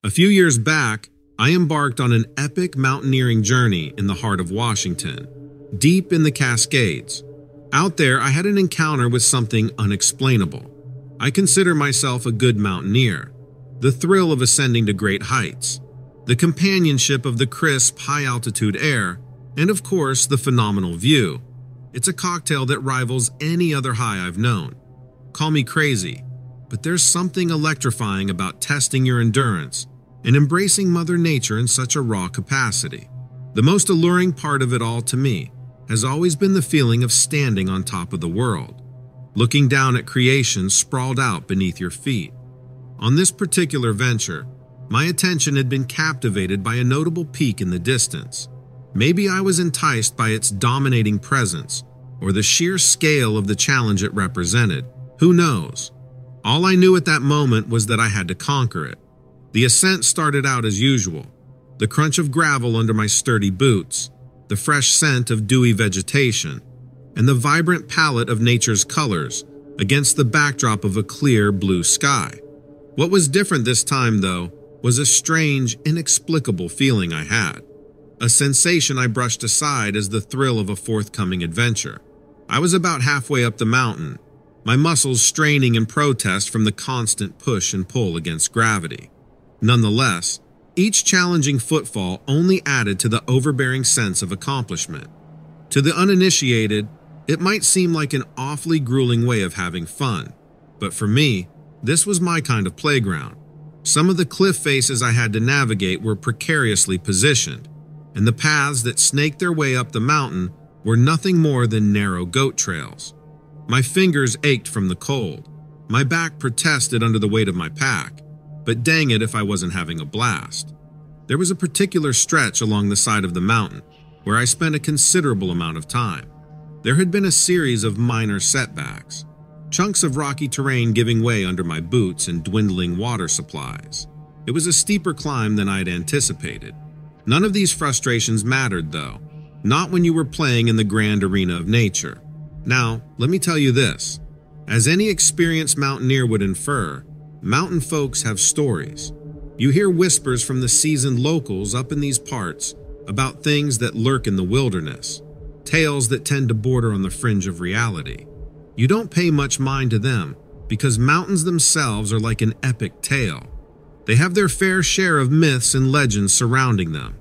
A few years back, I embarked on an epic mountaineering journey in the heart of Washington, deep in the Cascades. Out there, I had an encounter with something unexplainable. I consider myself a good mountaineer. The thrill of ascending to great heights, the companionship of the crisp, high-altitude air, and of course, the phenomenal view. It's a cocktail that rivals any other high I've known. Call me crazy, but there's something electrifying about testing your endurance and embracing Mother Nature in such a raw capacity. The most alluring part of it all to me has always been the feeling of standing on top of the world, looking down at creation sprawled out beneath your feet. On this particular venture, my attention had been captivated by a notable peak in the distance. Maybe I was enticed by its dominating presence or the sheer scale of the challenge it represented. Who knows? All I knew at that moment was that I had to conquer it. The ascent started out as usual. The crunch of gravel under my sturdy boots, the fresh scent of dewy vegetation, and the vibrant palette of nature's colors against the backdrop of a clear blue sky. What was different this time, though, was a strange, inexplicable feeling I had. A sensation I brushed aside as the thrill of a forthcoming adventure. I was about halfway up the mountain, my muscles straining in protest from the constant push and pull against gravity. Nonetheless, each challenging footfall only added to the overbearing sense of accomplishment. To the uninitiated, it might seem like an awfully grueling way of having fun, but for me, this was my kind of playground. Some of the cliff faces I had to navigate were precariously positioned, and the paths that snaked their way up the mountain were nothing more than narrow goat trails. My fingers ached from the cold. My back protested under the weight of my pack, but dang it if I wasn't having a blast. There was a particular stretch along the side of the mountain where I spent a considerable amount of time. There had been a series of minor setbacks, chunks of rocky terrain giving way under my boots and dwindling water supplies. It was a steeper climb than I'd anticipated. None of these frustrations mattered, though, not when you were playing in the grand arena of nature. Now, let me tell you this. As any experienced mountaineer would infer, mountain folks have stories. You hear whispers from the seasoned locals up in these parts about things that lurk in the wilderness, tales that tend to border on the fringe of reality. You don't pay much mind to them because mountains themselves are like an epic tale. They have their fair share of myths and legends surrounding them.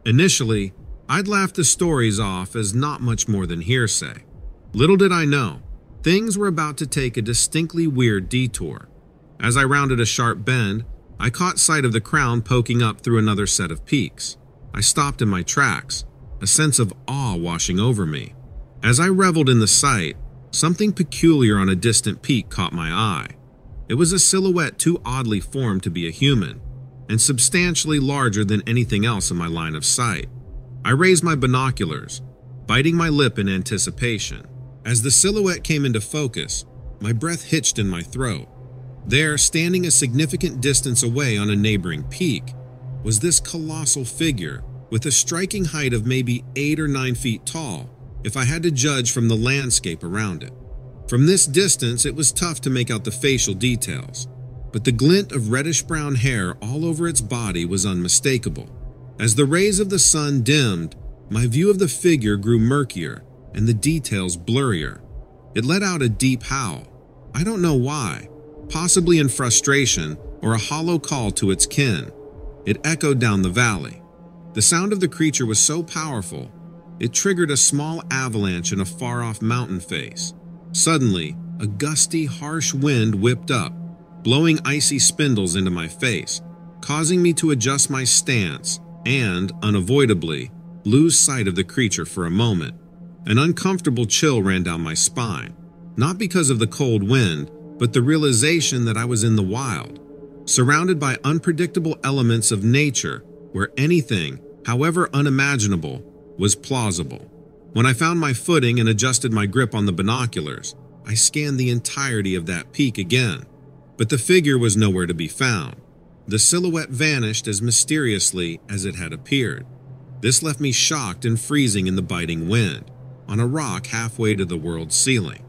Initially, I'd laughed the stories off as not much more than hearsay. Little did I know, things were about to take a distinctly weird detour. As I rounded a sharp bend, I caught sight of the crown poking up through another set of peaks. I stopped in my tracks, a sense of awe washing over me. As I reveled in the sight, something peculiar on a distant peak caught my eye. It was a silhouette too oddly formed to be a human, and substantially larger than anything else in my line of sight. I raised my binoculars, biting my lip in anticipation. As the silhouette came into focus, my breath hitched in my throat. There, standing a significant distance away on a neighboring peak, was this colossal figure with a striking height of maybe 8 or 9 feet tall, if I had to judge from the landscape around it. From this distance, it was tough to make out the facial details, but the glint of reddish-brown hair all over its body was unmistakable. As the rays of the sun dimmed, my view of the figure grew murkier and the details blurrier. It let out a deep howl. I don't know why, possibly in frustration or a hollow call to its kin. It echoed down the valley. The sound of the creature was so powerful, it triggered a small avalanche in a far-off mountain face. Suddenly, a gusty, harsh wind whipped up, blowing icy spindles into my face, causing me to adjust my stance and, unavoidably, lose sight of the creature for a moment. An uncomfortable chill ran down my spine, not because of the cold wind, but the realization that I was in the wild, surrounded by unpredictable elements of nature where anything, however unimaginable, was plausible. When I found my footing and adjusted my grip on the binoculars, I scanned the entirety of that peak again, but the figure was nowhere to be found. The silhouette vanished as mysteriously as it had appeared. This left me shocked and freezing in the biting wind, on a rock halfway to the world's ceiling.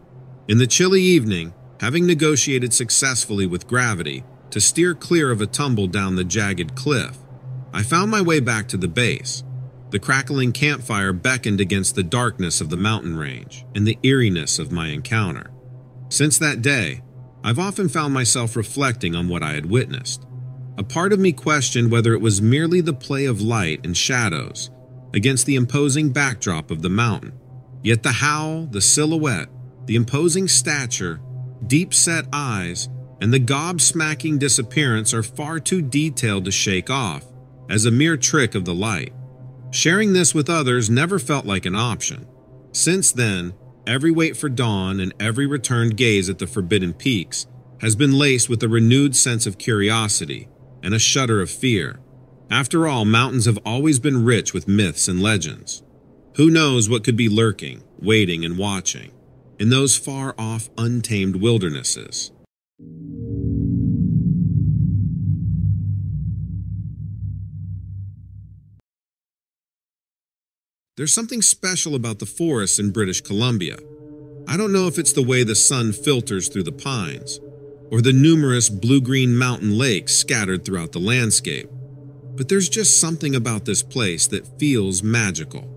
In the chilly evening, having negotiated successfully with gravity to steer clear of a tumble down the jagged cliff. I found my way back to the base. The crackling campfire beckoned against the darkness of the mountain range and the eeriness of my encounter. Since that day, I've often found myself reflecting on what I had witnessed. A part of me questioned whether it was merely the play of light and shadows against the imposing backdrop of the mountain. Yet the howl, the silhouette, the imposing stature, deep-set eyes, and the gobsmacking disappearance are far too detailed to shake off as a mere trick of the light. Sharing this with others never felt like an option. Since then, every wait for dawn and every returned gaze at the forbidden peaks has been laced with a renewed sense of curiosity and a shudder of fear. After all, mountains have always been rich with myths and legends. Who knows what could be lurking, waiting, and watching in those far-off, untamed wildernesses? There's something special about the forests in British Columbia. I don't know if it's the way the sun filters through the pines, or the numerous blue-green mountain lakes scattered throughout the landscape, but there's just something about this place that feels magical.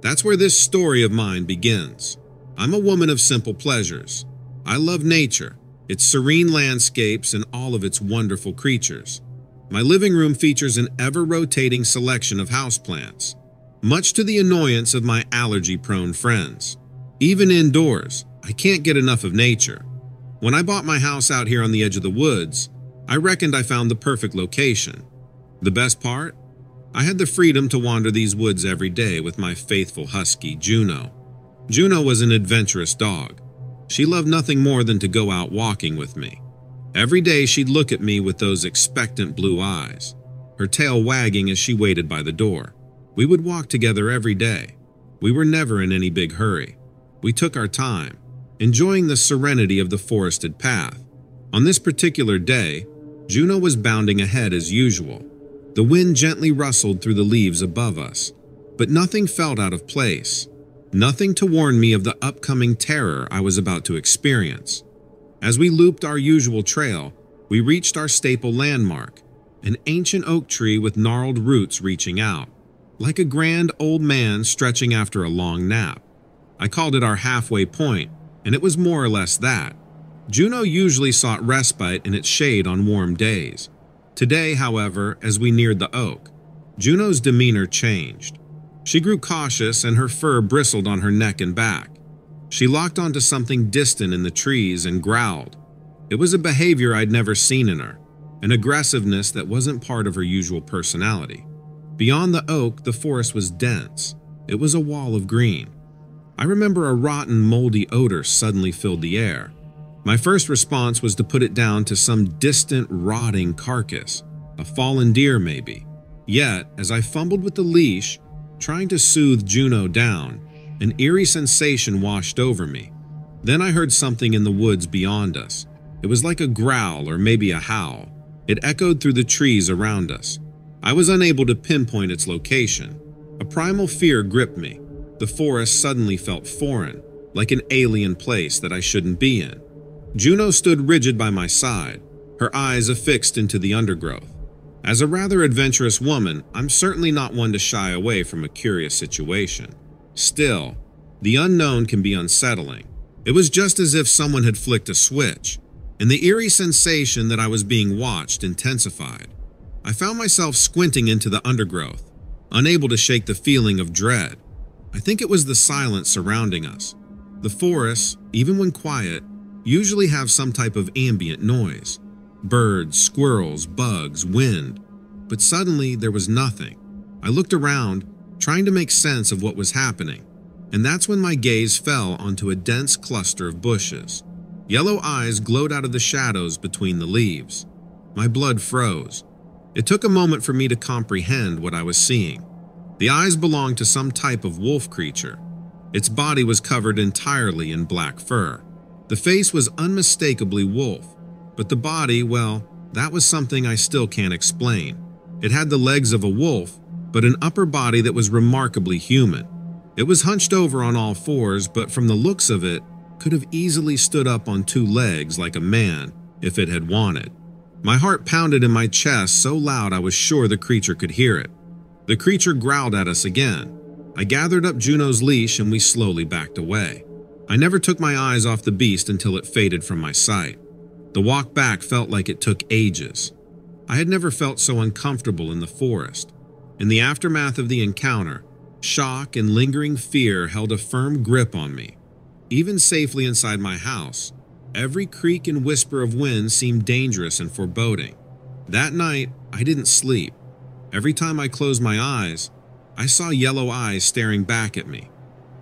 That's where this story of mine begins. I'm a woman of simple pleasures. I love nature, its serene landscapes, and all of its wonderful creatures. My living room features an ever-rotating selection of houseplants, much to the annoyance of my allergy-prone friends. Even indoors, I can't get enough of nature. When I bought my house out here on the edge of the woods, I reckoned I found the perfect location. The best part? I had the freedom to wander these woods every day with my faithful husky, Juno. Juno was an adventurous dog. She loved nothing more than to go out walking with me. Every day she'd look at me with those expectant blue eyes, her tail wagging as she waited by the door. We would walk together every day. We were never in any big hurry. We took our time, enjoying the serenity of the forested path. On this particular day, Juno was bounding ahead as usual. The wind gently rustled through the leaves above us, but nothing felt out of place. Nothing to warn me of the upcoming terror I was about to experience. As we looped our usual trail, we reached our staple landmark, an ancient oak tree with gnarled roots reaching out, like a grand old man stretching after a long nap. I called it our halfway point, and it was more or less that. Juno usually sought respite in its shade on warm days. Today, however, as we neared the oak, Juno's demeanor changed. She grew cautious and her fur bristled on her neck and back. She locked onto something distant in the trees and growled. It was a behavior I'd never seen in her, an aggressiveness that wasn't part of her usual personality. Beyond the oak, the forest was dense. It was a wall of green. I remember a rotten, moldy odor suddenly filled the air. My first response was to put it down to some distant, rotting carcass, a fallen deer maybe. Yet, as I fumbled with the leash, trying to soothe Juno down, an eerie sensation washed over me. Then I heard something in the woods beyond us. It was like a growl or maybe a howl. It echoed through the trees around us. I was unable to pinpoint its location. A primal fear gripped me. The forest suddenly felt foreign, like an alien place that I shouldn't be in. Juno stood rigid by my side, her eyes affixed into the undergrowth. As a rather adventurous woman, I'm certainly not one to shy away from a curious situation. Still, the unknown can be unsettling. It was just as if someone had flicked a switch, and the eerie sensation that I was being watched intensified. I found myself squinting into the undergrowth, unable to shake the feeling of dread. I think it was the silence surrounding us. The forests, even when quiet, usually have some type of ambient noise. Birds, squirrels, bugs, wind. But suddenly there was nothing. I looked around, trying to make sense of what was happening, and that's when my gaze fell onto a dense cluster of bushes. Yellow eyes glowed out of the shadows between the leaves. My blood froze. It took a moment for me to comprehend what I was seeing. The eyes belonged to some type of wolf creature. Its body was covered entirely in black fur. The face was unmistakably wolf, but the body, well, that was something I still can't explain. It had the legs of a wolf, but an upper body that was remarkably human. It was hunched over on all fours, but from the looks of it, could have easily stood up on two legs like a man if it had wanted. My heart pounded in my chest so loud I was sure the creature could hear it. The creature growled at us again. I gathered up Juno's leash and we slowly backed away. I never took my eyes off the beast until it faded from my sight. The walk back felt like it took ages. I had never felt so uncomfortable in the forest. In the aftermath of the encounter, shock and lingering fear held a firm grip on me. Even safely inside my house, every creak and whisper of wind seemed dangerous and foreboding. That night, I didn't sleep. Every time I closed my eyes, I saw yellow eyes staring back at me.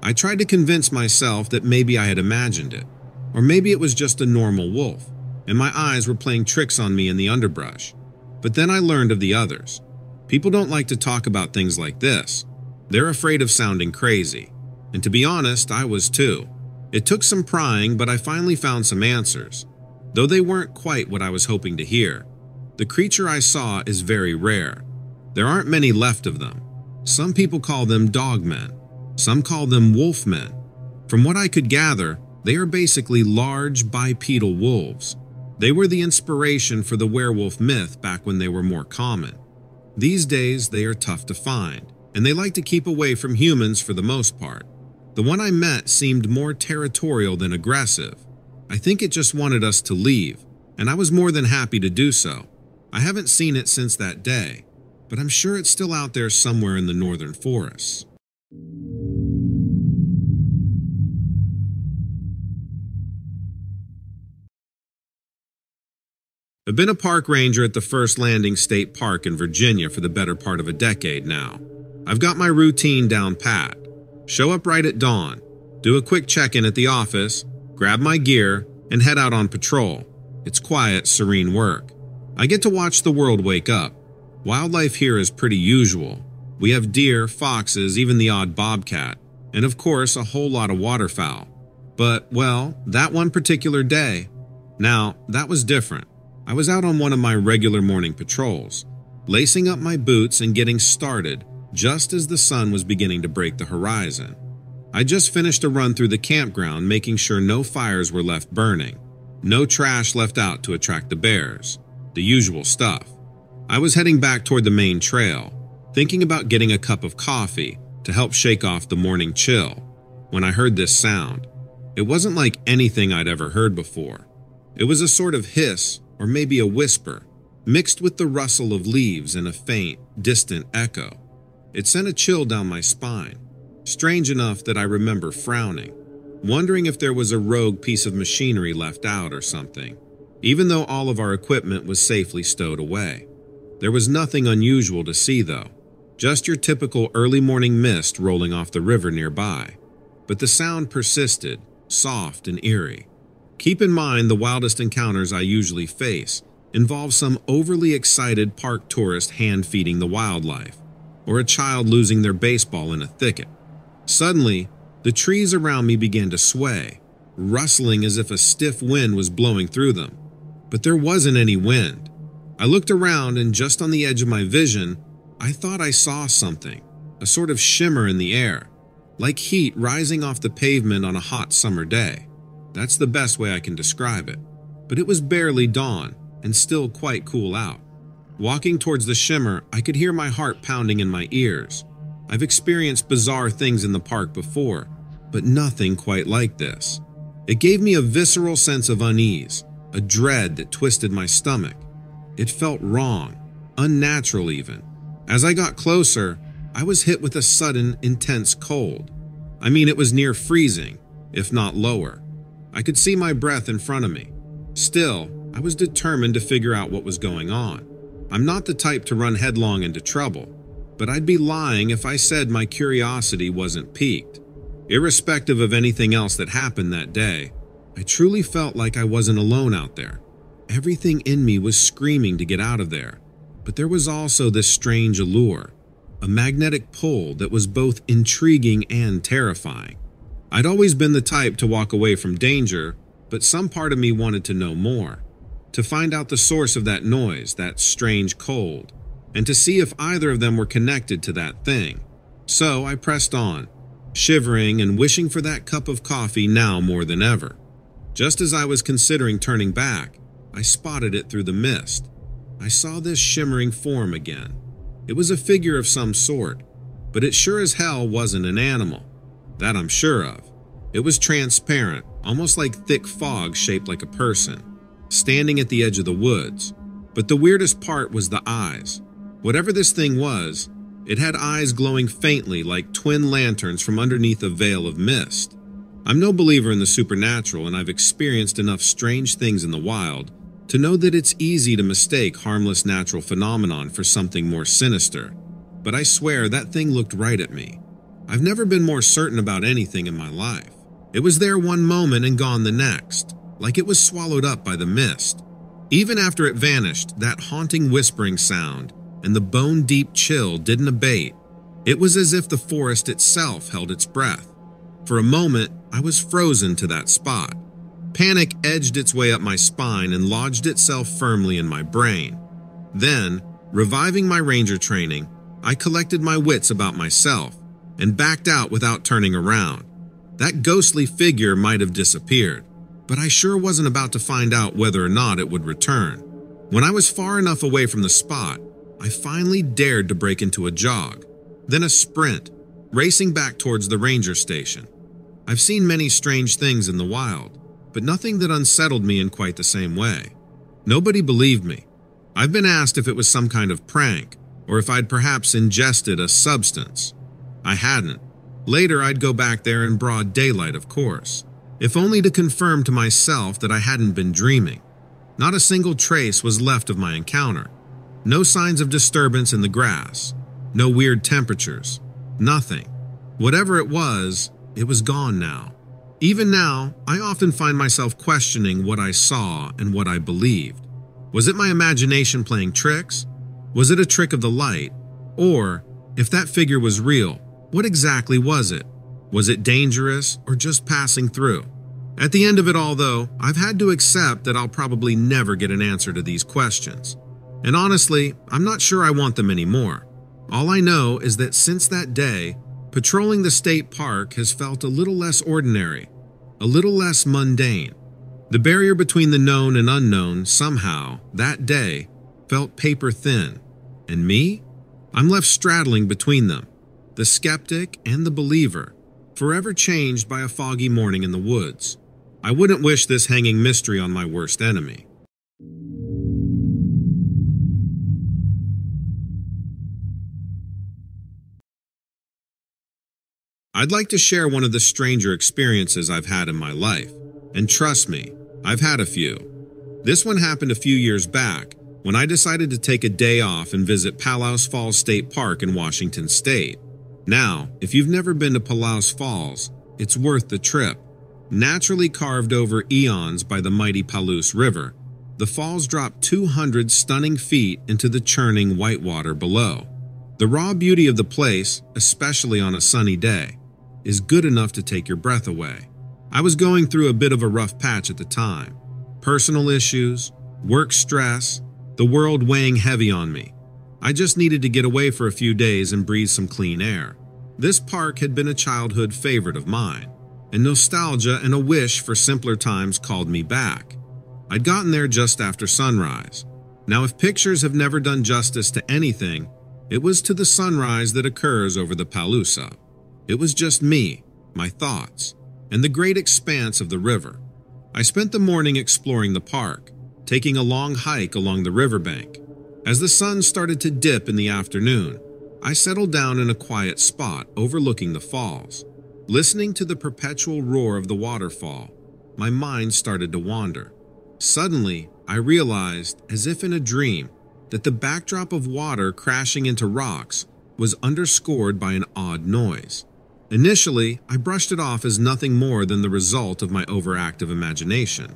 I tried to convince myself that maybe I had imagined it, or maybe it was just a normal wolf, and my eyes were playing tricks on me in the underbrush. But then I learned of the others. People don't like to talk about things like this. They're afraid of sounding crazy. And to be honest, I was too. It took some prying, but I finally found some answers, though they weren't quite what I was hoping to hear. The creature I saw is very rare. There aren't many left of them. Some people call them dogmen. Some call them wolfmen. From what I could gather, they are basically large bipedal wolves. They were the inspiration for the werewolf myth back when they were more common. These days, they are tough to find, and they like to keep away from humans for the most part. The one I met seemed more territorial than aggressive. I think it just wanted us to leave, and I was more than happy to do so. I haven't seen it since that day, but I'm sure it's still out there somewhere in the northern forests. I've been a park ranger at the First Landing State Park in Virginia for the better part of a decade now. I've got my routine down pat. Show up right at dawn, do a quick check-in at the office, grab my gear, and head out on patrol. It's quiet, serene work. I get to watch the world wake up. Wildlife here is pretty usual. We have deer, foxes, even the odd bobcat, and of course a whole lot of waterfowl. But, well, that one particular day, now, that was different. I was out on one of my regular morning patrols, lacing up my boots and getting started just as the sun was beginning to break the horizon. I just finished a run through the campground, making sure no fires were left burning, no trash left out to attract the bears, the usual stuff. I was heading back toward the main trail, thinking about getting a cup of coffee to help shake off the morning chill, when I heard this sound. It wasn't like anything I'd ever heard before. It was a sort of hiss, or maybe a whisper, mixed with the rustle of leaves and a faint, distant echo. It sent a chill down my spine, strange enough that I remember frowning, wondering if there was a rogue piece of machinery left out or something, even though all of our equipment was safely stowed away. There was nothing unusual to see though, just your typical early morning mist rolling off the river nearby. But the sound persisted, soft and eerie. Keep in mind the wildest encounters I usually face involve some overly excited park tourist hand-feeding the wildlife, or a child losing their baseball in a thicket. Suddenly, the trees around me began to sway, rustling as if a stiff wind was blowing through them. But there wasn't any wind. I looked around and just on the edge of my vision, I thought I saw something, a sort of shimmer in the air, like heat rising off the pavement on a hot summer day. That's the best way I can describe it. But it was barely dawn and still quite cool out. Walking towards the shimmer, I could hear my heart pounding in my ears. I've experienced bizarre things in the park before, but nothing quite like this. It gave me a visceral sense of unease, a dread that twisted my stomach. It felt wrong, unnatural even. As I got closer, I was hit with a sudden, intense cold. I mean, it was near freezing, if not lower. I could see my breath in front of me. Still, I was determined to figure out what was going on. I'm not the type to run headlong into trouble, but I'd be lying if I said my curiosity wasn't piqued. Irrespective of anything else that happened that day, I truly felt like I wasn't alone out there. Everything in me was screaming to get out of there, but there was also this strange allure, a magnetic pull that was both intriguing and terrifying. I'd always been the type to walk away from danger, but some part of me wanted to know more, to find out the source of that noise, that strange cold, and to see if either of them were connected to that thing. So I pressed on, shivering and wishing for that cup of coffee now more than ever. Just as I was considering turning back, I spotted it through the mist, I saw this shimmering form again. It was a figure of some sort, but it sure as hell wasn't an animal. That I'm sure of. It was transparent, almost like thick fog shaped like a person, standing at the edge of the woods. But the weirdest part was the eyes. Whatever this thing was, it had eyes glowing faintly like twin lanterns from underneath a veil of mist. I'm no believer in the supernatural, and I've experienced enough strange things in the wild to know that it's easy to mistake harmless natural phenomenon for something more sinister. But I swear that thing looked right at me. I've never been more certain about anything in my life. It was there one moment and gone the next, like it was swallowed up by the mist. Even after it vanished, that haunting whispering sound and the bone-deep chill didn't abate. It was as if the forest itself held its breath. For a moment, I was frozen to that spot. Panic edged its way up my spine and lodged itself firmly in my brain. Then, reviving my ranger training, I collected my wits about myself and backed out without turning around. That ghostly figure might have disappeared, but I sure wasn't about to find out whether or not it would return. When I was far enough away from the spot, I finally dared to break into a jog, then a sprint, racing back towards the ranger station. I've seen many strange things in the wild, but nothing that unsettled me in quite the same way. Nobody believed me. I've been asked if it was some kind of prank, or if I'd perhaps ingested a substance. I hadn't. Later, I'd go back there in broad daylight, of course, if only to confirm to myself that I hadn't been dreaming. Not a single trace was left of my encounter. No signs of disturbance in the grass. No weird temperatures. Nothing. Whatever it was gone now. Even now, I often find myself questioning what I saw and what I believed. Was it my imagination playing tricks? Was it a trick of the light? Or, if that figure was real, what exactly was it? Was it dangerous or just passing through? At the end of it all, though, I've had to accept that I'll probably never get an answer to these questions. And honestly, I'm not sure I want them anymore. All I know is that since that day, patrolling the state park has felt a little less ordinary, a little less mundane. The barrier between the known and unknown somehow, that day, felt paper thin. And me? I'm left straddling between them, the skeptic and the believer, forever changed by a foggy morning in the woods. I wouldn't wish this hanging mystery on my worst enemy. I'd like to share one of the stranger experiences I've had in my life. And trust me, I've had a few. This one happened a few years back when I decided to take a day off and visit Palos Falls State Park in Washington State. Now, if you've never been to Palos Falls, it's worth the trip. Naturally carved over eons by the mighty Palouse River, the falls drop 200 stunning feet into the churning whitewater below. The raw beauty of the place, especially on a sunny day, is good enough to take your breath away. I was going through a bit of a rough patch at the time. Personal issues, work stress, the world weighing heavy on me. I just needed to get away for a few days and breathe some clean air. This park had been a childhood favorite of mine, and nostalgia and a wish for simpler times called me back. I'd gotten there just after sunrise. Now, if pictures have never done justice to anything, it was to the sunrise that occurs over the Palousa. It was just me, my thoughts, and the great expanse of the river. I spent the morning exploring the park, taking a long hike along the riverbank. As the sun started to dip in the afternoon, I settled down in a quiet spot overlooking the falls. Listening to the perpetual roar of the waterfall, my mind started to wander. Suddenly, I realized, as if in a dream, that the backdrop of water crashing into rocks was underscored by an odd noise. Initially, I brushed it off as nothing more than the result of my overactive imagination.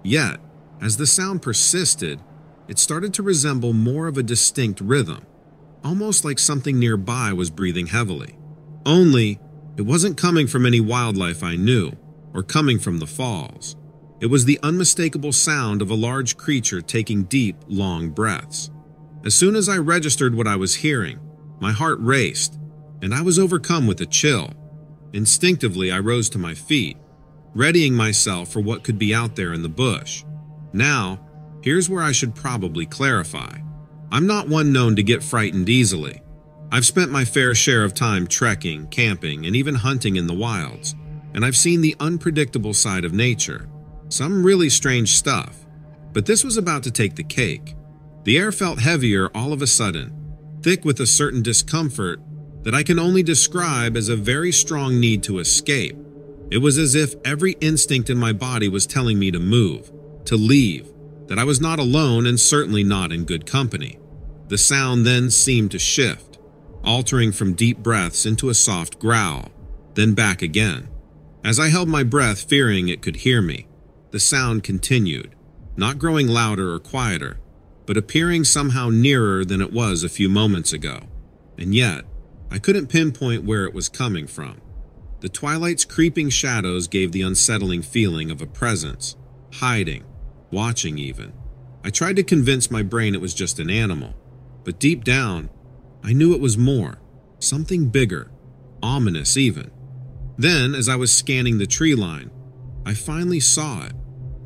Yet, as the sound persisted, it started to resemble more of a distinct rhythm, almost like something nearby was breathing heavily. Only, it wasn't coming from any wildlife I knew, or coming from the falls. It was the unmistakable sound of a large creature taking deep, long breaths. As soon as I registered what I was hearing, my heart raced, and I was overcome with a chill. Instinctively, I rose to my feet, readying myself for what could be out there in the bush. Now, here's where I should probably clarify. I'm not one known to get frightened easily. I've spent my fair share of time trekking, camping, and even hunting in the wilds, and I've seen the unpredictable side of nature. Some really strange stuff. But this was about to take the cake. The air felt heavier all of a sudden, thick with a certain discomfort that I can only describe as a very strong need to escape. It was as if every instinct in my body was telling me to move, to leave, that I was not alone and certainly not in good company. The sound then seemed to shift, altering from deep breaths into a soft growl, then back again. As I held my breath, fearing it could hear me, the sound continued, not growing louder or quieter, but appearing somehow nearer than it was a few moments ago. And yet, I couldn't pinpoint where it was coming from. The twilight's creeping shadows gave the unsettling feeling of a presence, hiding, watching even. I tried to convince my brain it was just an animal, but deep down, I knew it was more, something bigger, ominous even. Then, as I was scanning the tree line, I finally saw it,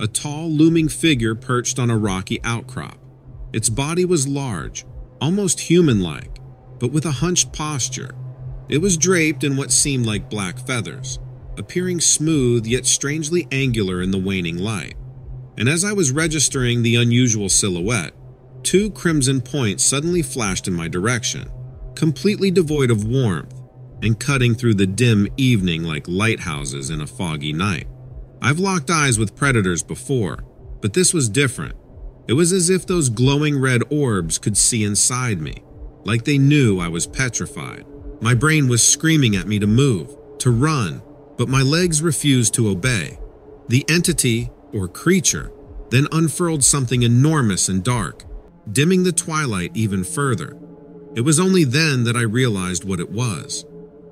a tall, looming figure perched on a rocky outcrop. Its body was large, almost human-like, but with a hunched posture. It was draped in what seemed like black feathers, appearing smooth yet strangely angular in the waning light. And as I was registering the unusual silhouette, two crimson points suddenly flashed in my direction, completely devoid of warmth and cutting through the dim evening like lighthouses in a foggy night. I've locked eyes with predators before, but this was different. It was as if those glowing red orbs could see inside me, like they knew I was petrified. My brain was screaming at me to move, to run, but my legs refused to obey. The entity, or creature, then unfurled something enormous and dark, dimming the twilight even further. It was only then that I realized what it was.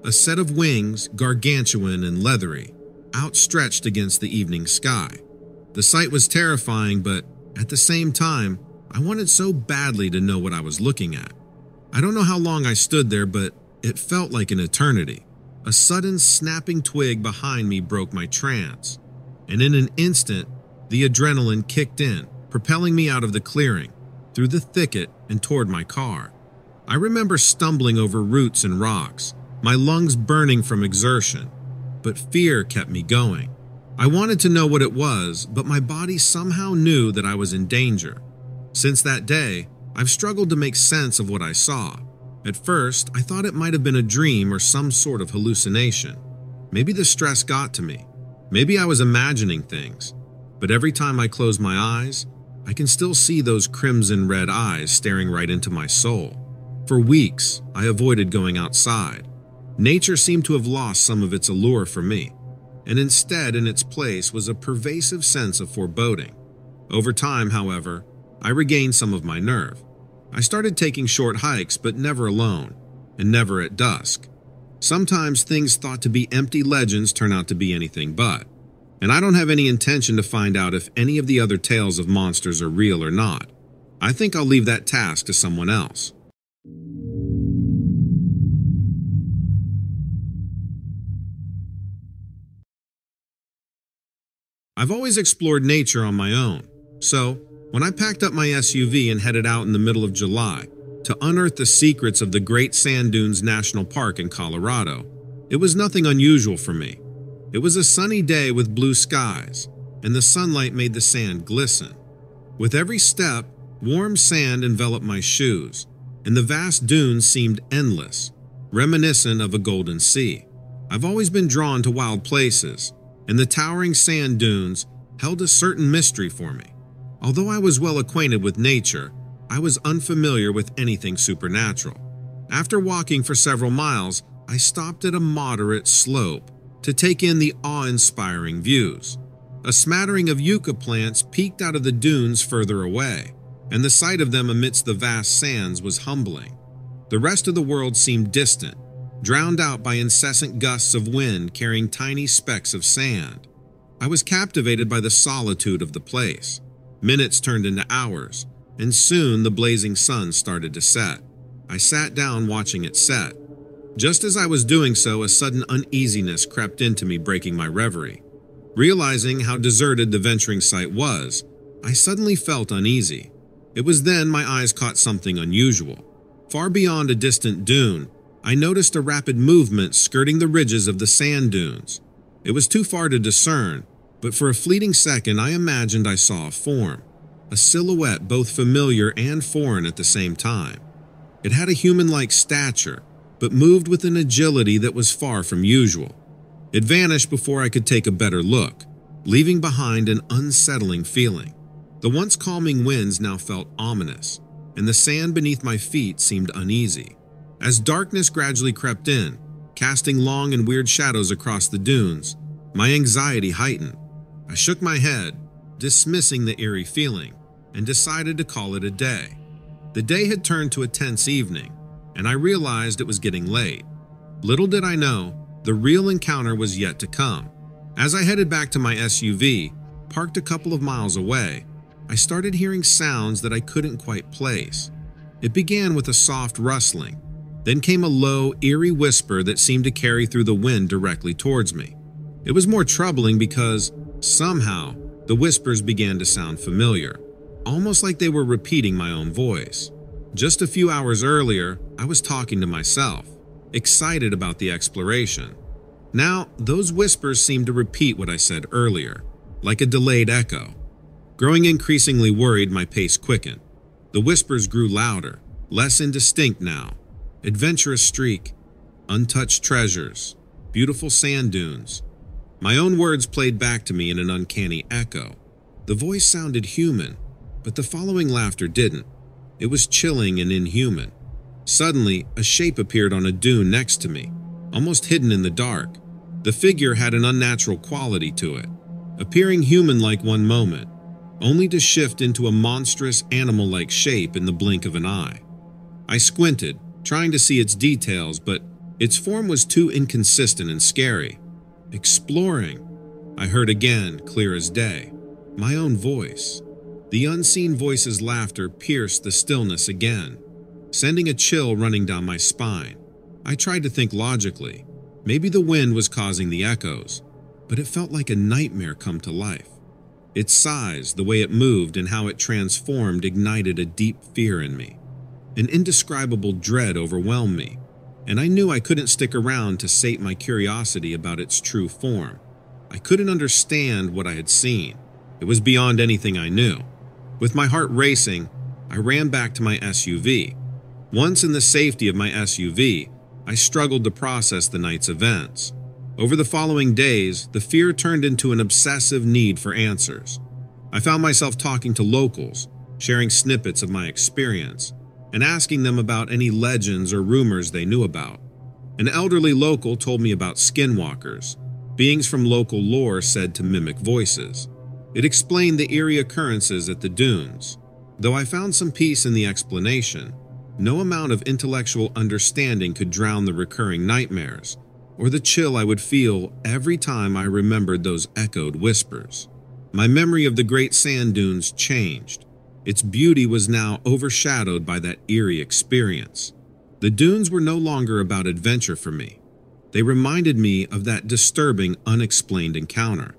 A set of wings, gargantuan and leathery, outstretched against the evening sky. The sight was terrifying, but at the same time, I wanted so badly to know what I was looking at. I don't know how long I stood there, but it felt like an eternity. A sudden snapping twig behind me broke my trance, and in an instant, the adrenaline kicked in, propelling me out of the clearing, through the thicket and toward my car. I remember stumbling over roots and rocks, my lungs burning from exertion, but fear kept me going. I wanted to know what it was, but my body somehow knew that I was in danger. Since that day, I've struggled to make sense of what I saw. At first, I thought it might have been a dream or some sort of hallucination. Maybe the stress got to me. Maybe I was imagining things. But every time I close my eyes, I can still see those crimson red eyes staring right into my soul. For weeks, I avoided going outside. Nature seemed to have lost some of its allure for me, and instead in its place was a pervasive sense of foreboding. Over time, however, I regained some of my nerve. I started taking short hikes, but never alone, and never at dusk. Sometimes things thought to be empty legends turn out to be anything but, and I don't have any intention to find out if any of the other tales of monsters are real or not. I think I'll leave that task to someone else. I've always explored nature on my own, so when I packed up my SUV and headed out in the middle of July to unearth the secrets of the Great Sand Dunes National Park in Colorado, it was nothing unusual for me. It was a sunny day with blue skies, and the sunlight made the sand glisten. With every step, warm sand enveloped my shoes, and the vast dunes seemed endless, reminiscent of a golden sea. I've always been drawn to wild places, and the towering sand dunes held a certain mystery for me. Although I was well acquainted with nature, I was unfamiliar with anything supernatural. After walking for several miles, I stopped at a moderate slope to take in the awe-inspiring views. A smattering of yucca plants peeked out of the dunes further away, and the sight of them amidst the vast sands was humbling. The rest of the world seemed distant, drowned out by incessant gusts of wind carrying tiny specks of sand. I was captivated by the solitude of the place. Minutes turned into hours, and soon the blazing sun started to set. I sat down watching it set. Just as I was doing so, a sudden uneasiness crept into me, breaking my reverie. Realizing how deserted the venturing site was, I suddenly felt uneasy. It was then my eyes caught something unusual. Far beyond a distant dune, I noticed a rapid movement skirting the ridges of the sand dunes. It was too far to discern, but for a fleeting second I imagined I saw a form, a silhouette both familiar and foreign at the same time. It had a human-like stature, but moved with an agility that was far from usual. It vanished before I could take a better look, leaving behind an unsettling feeling. The once calming winds now felt ominous, and the sand beneath my feet seemed uneasy. As darkness gradually crept in, casting long and weird shadows across the dunes, my anxiety heightened. I shook my head, dismissing the eerie feeling, and decided to call it a day. The day had turned to a tense evening, and I realized it was getting late. Little did I know, the real encounter was yet to come. As I headed back to my SUV, parked a couple of miles away, I started hearing sounds that I couldn't quite place. It began with a soft rustling, then came a low, eerie whisper that seemed to carry through the wind directly towards me. It was more troubling because, somehow, the whispers began to sound familiar, almost like they were repeating my own voice. Just a few hours earlier, I was talking to myself, excited about the exploration. Now, those whispers seemed to repeat what I said earlier, like a delayed echo. Growing increasingly worried, my pace quickened. The whispers grew louder, less indistinct now. Adventurous streak, untouched treasures, beautiful sand dunes. My own words played back to me in an uncanny echo. The voice sounded human, but the following laughter didn't. It was chilling and inhuman. Suddenly, a shape appeared on a dune next to me, almost hidden in the dark. The figure had an unnatural quality to it, appearing human-like one moment, only to shift into a monstrous animal-like shape in the blink of an eye. I squinted, trying to see its details, but its form was too inconsistent and scary. Exploring, I heard again, clear as day, my own voice. The unseen voice's laughter pierced the stillness again, sending a chill running down my spine. I tried to think logically. Maybe the wind was causing the echoes, but it felt like a nightmare come to life. Its size, the way it moved, and how it transformed ignited a deep fear in me. An indescribable dread overwhelmed me, and I knew I couldn't stick around to sate my curiosity about its true form. I couldn't understand what I had seen. It was beyond anything I knew. With my heart racing, I ran back to my SUV. Once in the safety of my SUV, I struggled to process the night's events. Over the following days, the fear turned into an obsessive need for answers. I found myself talking to locals, sharing snippets of my experience, and asking them about any legends or rumors they knew about. An elderly local told me about skinwalkers, beings from local lore said to mimic voices. It explained the eerie occurrences at the dunes. Though I found some peace in the explanation, no amount of intellectual understanding could drown the recurring nightmares, or the chill I would feel every time I remembered those echoed whispers. My memory of the great sand dunes changed. Its beauty was now overshadowed by that eerie experience. The dunes were no longer about adventure for me. They reminded me of that disturbing, unexplained encounter.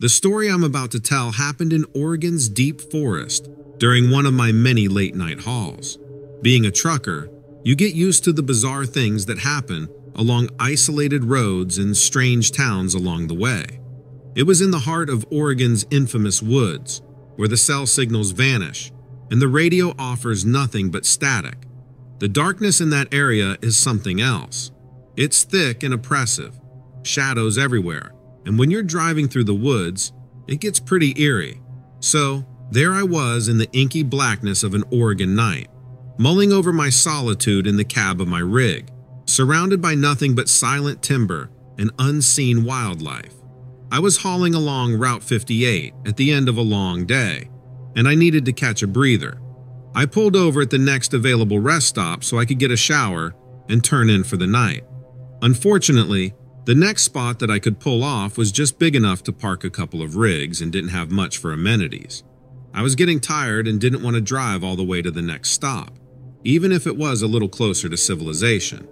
The story I'm about to tell happened in Oregon's deep forest during one of my many late-night hauls. Being a trucker, you get used to the bizarre things that happen along isolated roads and strange towns along the way. It was in the heart of Oregon's infamous woods, where the cell signals vanish and the radio offers nothing but static. The darkness in that area is something else. It's thick and oppressive, shadows everywhere, and when you're driving through the woods, it gets pretty eerie. So, there I was in the inky blackness of an Oregon night, mulling over my solitude in the cab of my rig, surrounded by nothing but silent timber and unseen wildlife. I was hauling along Route 58 at the end of a long day, and I needed to catch a breather. I pulled over at the next available rest stop so I could get a shower and turn in for the night. Unfortunately, the next spot that I could pull off was just big enough to park a couple of rigs and didn't have much for amenities. I was getting tired and didn't want to drive all the way to the next stop, even if it was a little closer to civilization.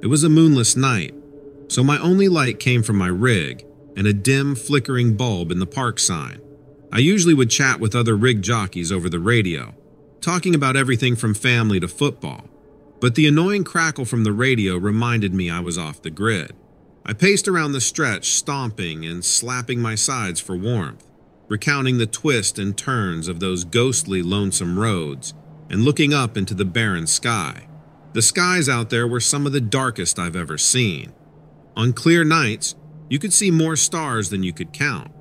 It was a moonless night, so my only light came from my rig and a dim, flickering bulb in the park sign. I usually would chat with other rig jockeys over the radio, talking about everything from family to football, but the annoying crackle from the radio reminded me I was off the grid. I paced around the stretch, stomping and slapping my sides for warmth, recounting the twists and turns of those ghostly, lonesome roads and looking up into the barren sky. The skies out there were some of the darkest I've ever seen. On clear nights, you could see more stars than you could count.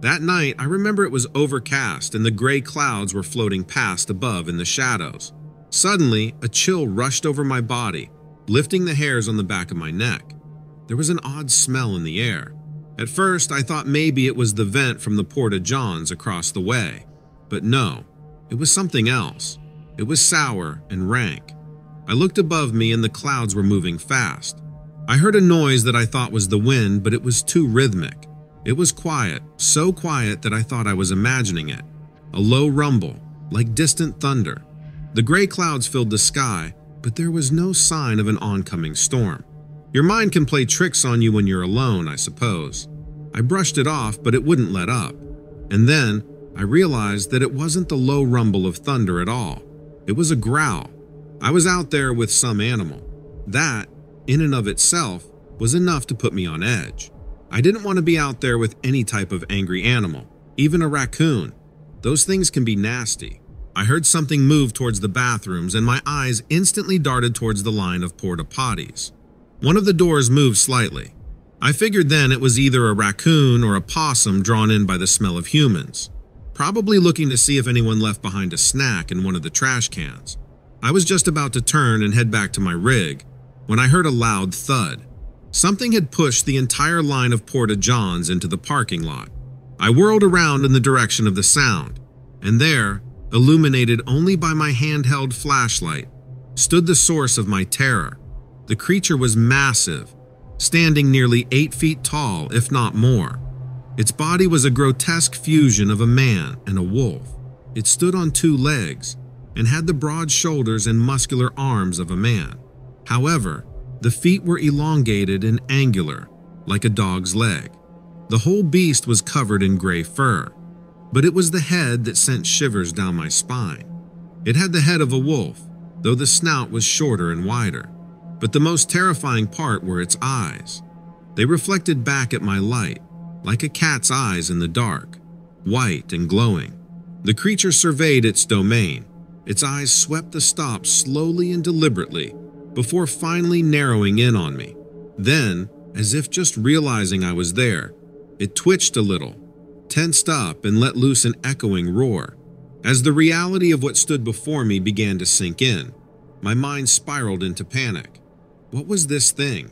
That night, I remember it was overcast and the gray clouds were floating past above in the shadows. Suddenly, a chill rushed over my body, lifting the hairs on the back of my neck. There was an odd smell in the air. At first, I thought maybe it was the vent from the Porta Johns across the way. But no, it was something else. It was sour and rank. I looked above me and the clouds were moving fast. I heard a noise that I thought was the wind, but it was too rhythmic. It was quiet, so quiet that I thought I was imagining it. A low rumble, like distant thunder. The gray clouds filled the sky, but there was no sign of an oncoming storm. Your mind can play tricks on you when you're alone, I suppose. I brushed it off, but it wouldn't let up. And then I realized that it wasn't the low rumble of thunder at all. It was a growl. I was out there with some animal. That, in and of itself, was enough to put me on edge. I didn't want to be out there with any type of angry animal, even a raccoon. Those things can be nasty. I heard something move towards the bathrooms and my eyes instantly darted towards the line of porta potties. One of the doors moved slightly. I figured then it was either a raccoon or a possum drawn in by the smell of humans, probably looking to see if anyone left behind a snack in one of the trash cans. I was just about to turn and head back to my rig when I heard a loud thud. Something had pushed the entire line of Porta Johns into the parking lot. I whirled around in the direction of the sound, and there, illuminated only by my handheld flashlight, stood the source of my terror. The creature was massive, standing nearly 8 feet tall, if not more. Its body was a grotesque fusion of a man and a wolf. It stood on 2 legs and had the broad shoulders and muscular arms of a man. However, the feet were elongated and angular, like a dog's leg. The whole beast was covered in gray fur, but it was the head that sent shivers down my spine. It had the head of a wolf, though the snout was shorter and wider. But the most terrifying part were its eyes. They reflected back at my light, like a cat's eyes in the dark, white and glowing. The creature surveyed its domain. Its eyes swept the stops slowly and deliberately, before finally narrowing in on me. Then, as if just realizing I was there, it twitched a little, tensed up, and let loose an echoing roar. As the reality of what stood before me began to sink in, my mind spiraled into panic. What was this thing?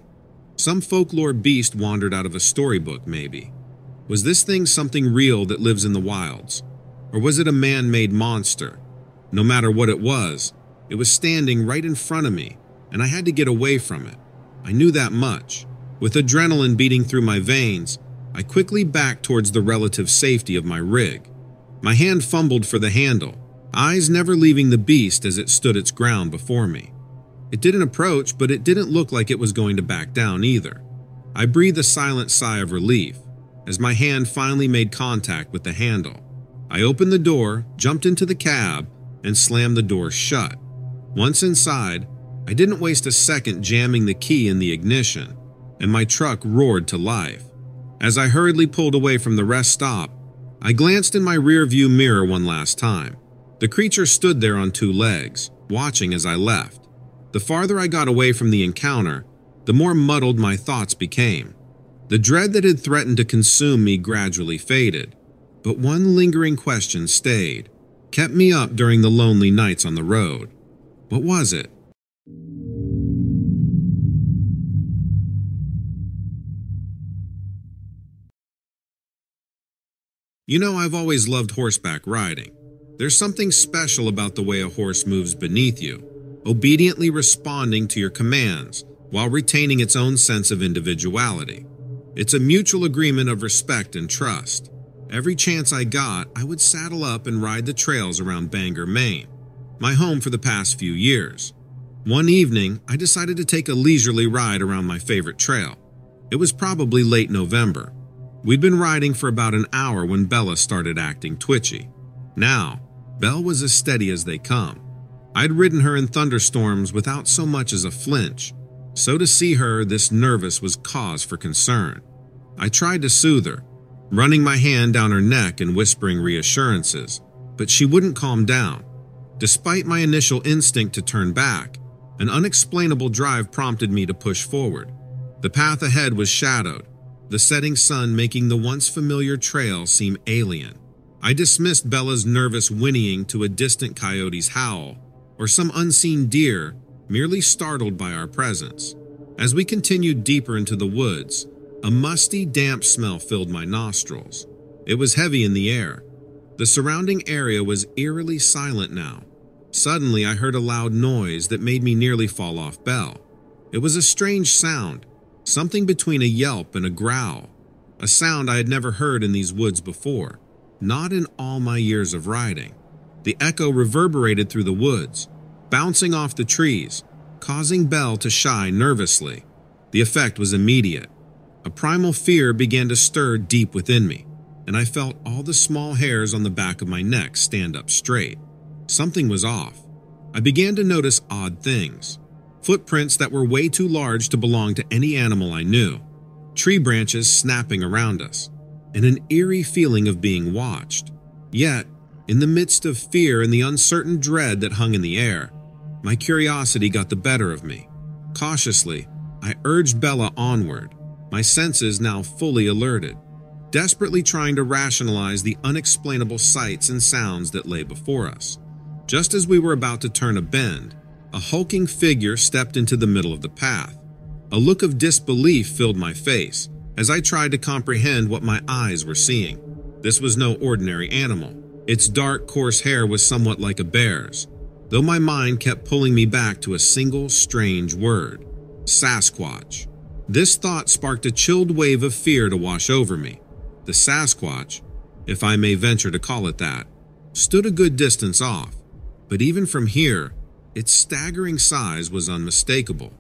Some folklore beast wandered out of a storybook, maybe. Was this thing something real that lives in the wilds? Or was it a man-made monster? No matter what it was standing right in front of me, and I had to get away from it. I knew that much. With adrenaline beating through my veins, I quickly backed towards the relative safety of my rig. My hand fumbled for the handle, eyes never leaving the beast as it stood its ground before me. It didn't approach, but it didn't look like it was going to back down either. I breathed a silent sigh of relief as my hand finally made contact with the handle. I opened the door, jumped into the cab, and slammed the door shut. Once inside, I didn't waste a second jamming the key in the ignition, and my truck roared to life. As I hurriedly pulled away from the rest stop, I glanced in my rearview mirror one last time. The creature stood there on 2 legs, watching as I left. The farther I got away from the encounter, the more muddled my thoughts became. The dread that had threatened to consume me gradually faded, but one lingering question stayed, kept me up during the lonely nights on the road. What was it? You know, I've always loved horseback riding. There's something special about the way a horse moves beneath you, obediently responding to your commands while retaining its own sense of individuality. It's a mutual agreement of respect and trust. Every chance I got, I would saddle up and ride the trails around Bangor, Maine, my home for the past few years. One evening, I decided to take a leisurely ride around my favorite trail. It was probably late November. We'd been riding for about an hour when Bella started acting twitchy. Now, Belle was as steady as they come. I'd ridden her in thunderstorms without so much as a flinch, so to see her this nervous was cause for concern. I tried to soothe her, running my hand down her neck and whispering reassurances, but she wouldn't calm down. Despite my initial instinct to turn back, an unexplainable drive prompted me to push forward. The path ahead was shadowed, the setting sun making the once familiar trail seem alien. I dismissed Bella's nervous whinnying to a distant coyote's howl, or some unseen deer merely startled by our presence. As we continued deeper into the woods, a musty, damp smell filled my nostrils. It was heavy in the air. The surrounding area was eerily silent now. Suddenly, I heard a loud noise that made me nearly fall off Belle. It was a strange sound, something between a yelp and a growl, a sound I had never heard in these woods before, not in all my years of riding. The echo reverberated through the woods, bouncing off the trees, causing Belle to shy nervously. The effect was immediate. A primal fear began to stir deep within me, and I felt all the small hairs on the back of my neck stand up straight. Something was off. I began to notice odd things. Footprints that were way too large to belong to any animal I knew. Tree branches snapping around us, and an eerie feeling of being watched. Yet, in the midst of fear and the uncertain dread that hung in the air, my curiosity got the better of me. Cautiously, I urged Bella onward, my senses now fully alerted, desperately trying to rationalize the unexplainable sights and sounds that lay before us. Just as we were about to turn a bend, a hulking figure stepped into the middle of the path. A look of disbelief filled my face as I tried to comprehend what my eyes were seeing. This was no ordinary animal. Its dark, coarse hair was somewhat like a bear's, though my mind kept pulling me back to a single strange word: Sasquatch. This thought sparked a chilled wave of fear to wash over me. The Sasquatch, if I may venture to call it that, stood a good distance off, but even from here, its staggering size was unmistakable.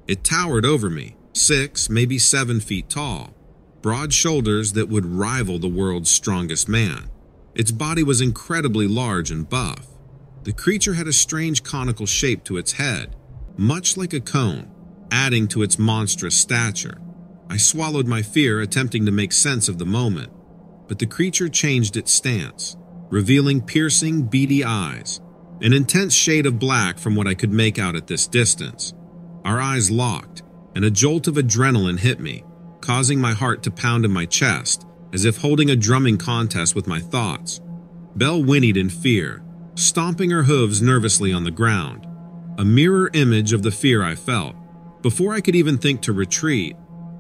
It towered over me, 6, maybe 7 feet tall, broad shoulders that would rival the world's strongest man. Its body was incredibly large and buff. The creature had a strange conical shape to its head, much like a cone, adding to its monstrous stature. I swallowed my fear, attempting to make sense of the moment, but the creature changed its stance, revealing piercing, beady eyes, an intense shade of black from what I could make out at this distance. Our eyes locked, and a jolt of adrenaline hit me, causing my heart to pound in my chest, as if holding a drumming contest with my thoughts. Belle whinnied in fear, stomping her hooves nervously on the ground, a mirror image of the fear I felt. Before I could even think to retreat,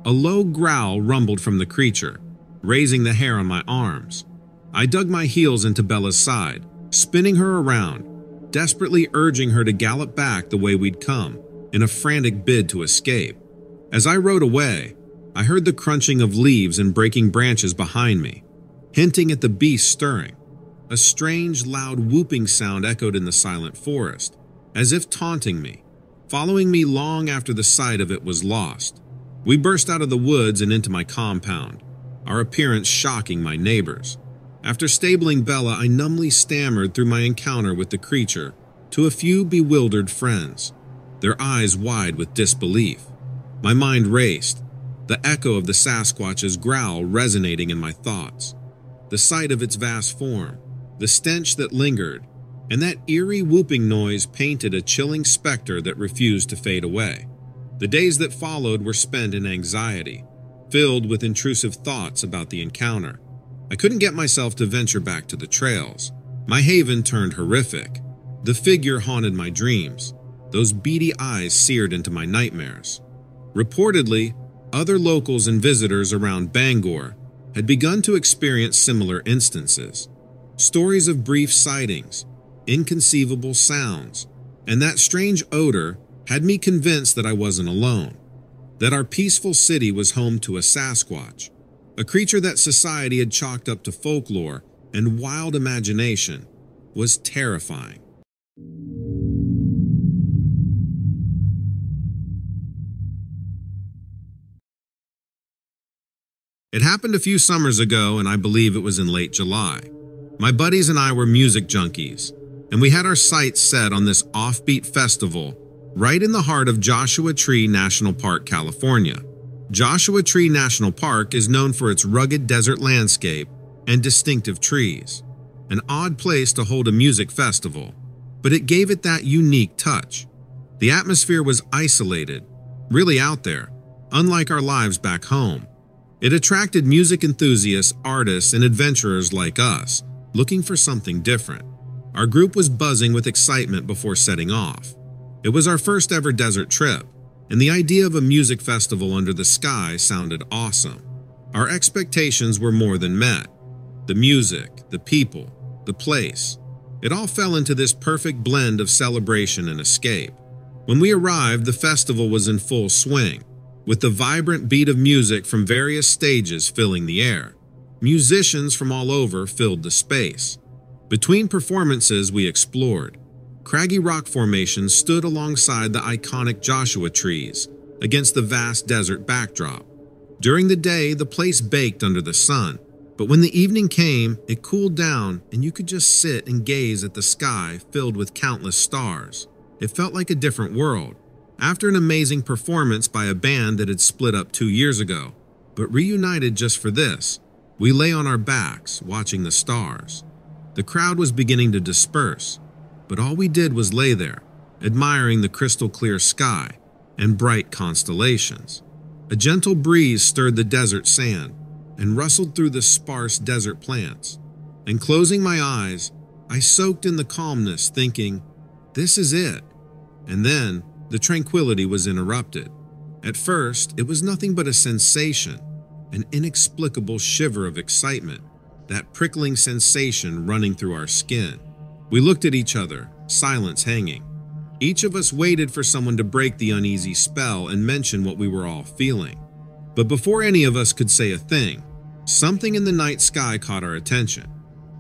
a low growl rumbled from the creature, raising the hair on my arms. I dug my heels into Bella's side, spinning her around, desperately urging her to gallop back the way we'd come, in a frantic bid to escape. As I rode away, I heard the crunching of leaves and breaking branches behind me, hinting at the beast stirring. A strange, loud whooping sound echoed in the silent forest, as if taunting me, following me long after the sight of it was lost. We burst out of the woods and into my compound, our appearance shocking my neighbors. After stabling Bella, I numbly stammered through my encounter with the creature to a few bewildered friends, their eyes wide with disbelief. My mind raced, the echo of the Sasquatch's growl resonating in my thoughts. The sight of its vast form, the stench that lingered, and that eerie whooping noise painted a chilling specter that refused to fade away. The days that followed were spent in anxiety, filled with intrusive thoughts about the encounter. I couldn't get myself to venture back to the trails. My haven turned horrific. The figure haunted my dreams. Those beady eyes seared into my nightmares. Reportedly, other locals and visitors around Bangor had begun to experience similar instances. Stories of brief sightings, inconceivable sounds, and that strange odor had me convinced that I wasn't alone, that our peaceful city was home to a Sasquatch, a creature that society had chalked up to folklore and wild imagination, was terrifying. It happened a few summers ago, and I believe it was in late July. My buddies and I were music junkies, and we had our sights set on this offbeat festival right in the heart of Joshua Tree National Park, California. Joshua Tree National Park is known for its rugged desert landscape and distinctive trees. An odd place to hold a music festival, but it gave it that unique touch. The atmosphere was isolated, really out there, unlike our lives back home. It attracted music enthusiasts, artists, and adventurers like us, looking for something different. Our group was buzzing with excitement before setting off. It was our first ever desert trip, and the idea of a music festival under the sky sounded awesome. Our expectations were more than met. The music, the people, the place. It all fell into this perfect blend of celebration and escape. When we arrived, the festival was in full swing, with the vibrant beat of music from various stages filling the air. Musicians from all over filled the space. Between performances, we explored. Craggy rock formations stood alongside the iconic Joshua trees against the vast desert backdrop. During the day, the place baked under the sun, but when the evening came, it cooled down and you could just sit and gaze at the sky filled with countless stars. It felt like a different world. After an amazing performance by a band that had split up 2 years ago, but reunited just for this, we lay on our backs watching the stars. The crowd was beginning to disperse, but all we did was lay there, admiring the crystal clear sky and bright constellations. A gentle breeze stirred the desert sand and rustled through the sparse desert plants. And closing my eyes, I soaked in the calmness, thinking, this is it. And then the tranquility was interrupted. At first, it was nothing but a sensation, an inexplicable shiver of excitement, that prickling sensation running through our skin. We looked at each other, silence hanging. Each of us waited for someone to break the uneasy spell and mention what we were all feeling. But before any of us could say a thing, something in the night sky caught our attention.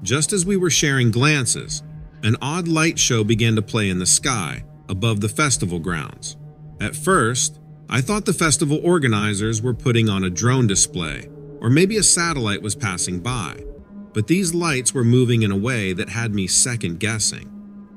Just as we were sharing glances, an odd light show began to play in the sky above the festival grounds. At first, I thought the festival organizers were putting on a drone display, or maybe a satellite was passing by. But these lights were moving in a way that had me second-guessing.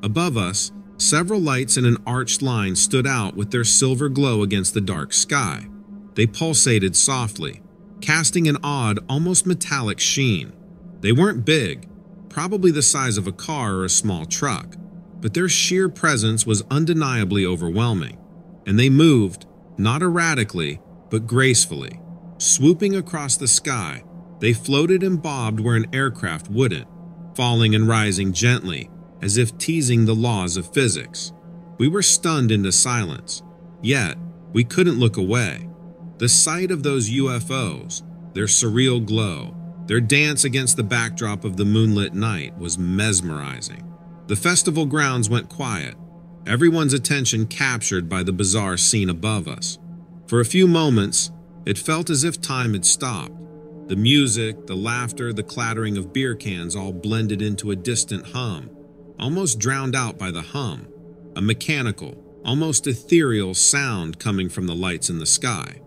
Above us, several lights in an arched line stood out with their silver glow against the dark sky. They pulsated softly, casting an odd, almost metallic sheen. They weren't big, probably the size of a car or a small truck, but their sheer presence was undeniably overwhelming. And they moved, not erratically, but gracefully. Swooping across the sky, they floated and bobbed where an aircraft wouldn't, falling and rising gently, as if teasing the laws of physics. We were stunned into silence, yet we couldn't look away. The sight of those UFOs, their surreal glow, their dance against the backdrop of the moonlit night was mesmerizing. The festival grounds went quiet, everyone's attention captured by the bizarre scene above us. For a few moments, it felt as if time had stopped. The music, the laughter, the clattering of beer cans all blended into a distant hum, almost drowned out by the hum, a mechanical, almost ethereal sound coming from the lights in the sky.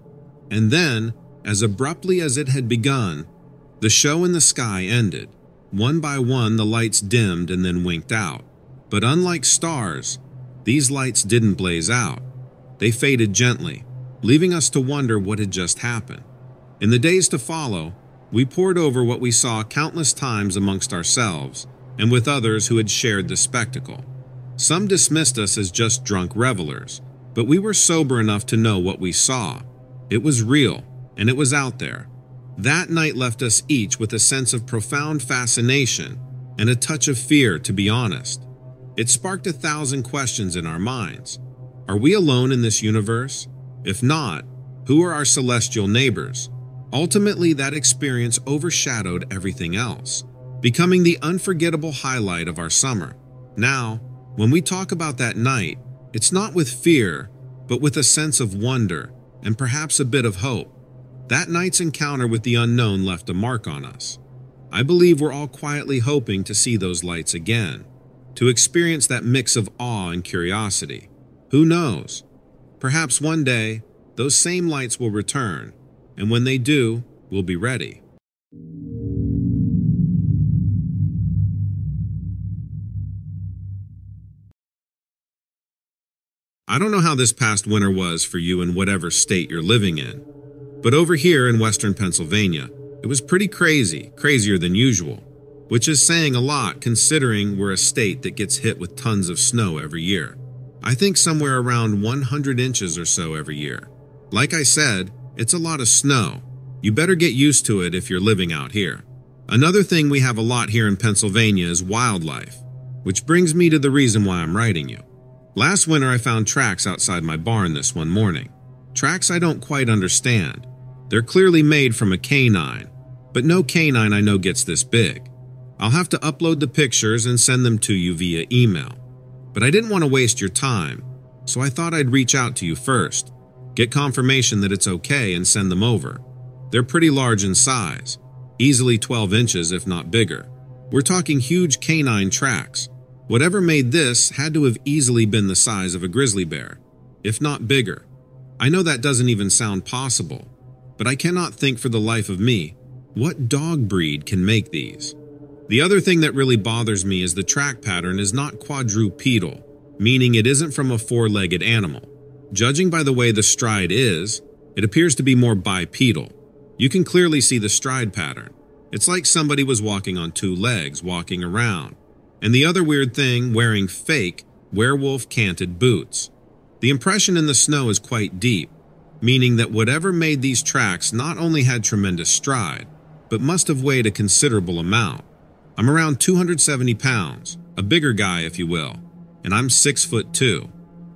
And then, as abruptly as it had begun, the show in the sky ended. One by one, the lights dimmed and then winked out. But unlike stars, these lights didn't blaze out. They faded gently, leaving us to wonder what had just happened. In the days to follow, we pored over what we saw countless times amongst ourselves and with others who had shared the spectacle. Some dismissed us as just drunk revelers, but we were sober enough to know what we saw. It was real, and it was out there. That night left us each with a sense of profound fascination and a touch of fear, to be honest. It sparked 1,000 questions in our minds. Are we alone in this universe? If not, who are our celestial neighbors? Ultimately, that experience overshadowed everything else, becoming the unforgettable highlight of our summer. Now, when we talk about that night, it's not with fear, but with a sense of wonder and perhaps a bit of hope. That night's encounter with the unknown left a mark on us. I believe we're all quietly hoping to see those lights again, to experience that mix of awe and curiosity. Who knows? Perhaps one day, those same lights will return, and when they do, We'll be ready. I don't know how this past winter was for you in whatever state you're living in, but over here in western Pennsylvania, it was pretty crazy, crazier than usual, which is saying a lot considering we're a state that gets hit with tons of snow every year. I think somewhere around 100 inches or so every year. Like I said, it's a lot of snow. You better get used to it if you're living out here. Another thing we have a lot here in Pennsylvania is wildlife, which brings me to the reason why I'm writing you. Last winter I found tracks outside my barn this one morning. Tracks I don't quite understand. They're clearly made from a canine, but no canine I know gets this big. I'll have to upload the pictures and send them to you via email. But I didn't want to waste your time, so I thought I'd reach out to you first, get confirmation that it's okay and send them over. They're pretty large in size, easily 12 inches if not bigger. We're talking huge canine tracks. Whatever made this had to have easily been the size of a grizzly bear, if not bigger. I know that doesn't even sound possible, but I cannot think for the life of me what dog breed can make these. The other thing that really bothers me is the track pattern is not quadrupedal, meaning it isn't from a four-legged animal. Judging by the way the stride is, it appears to be more bipedal. You can clearly see the stride pattern. It's like somebody was walking on two legs, walking around. And the other weird thing, wearing fake, werewolf canted boots. The impression in the snow is quite deep, meaning that whatever made these tracks not only had tremendous stride, but must have weighed a considerable amount. I'm around 270 pounds, a bigger guy if you will, and I'm 6'2".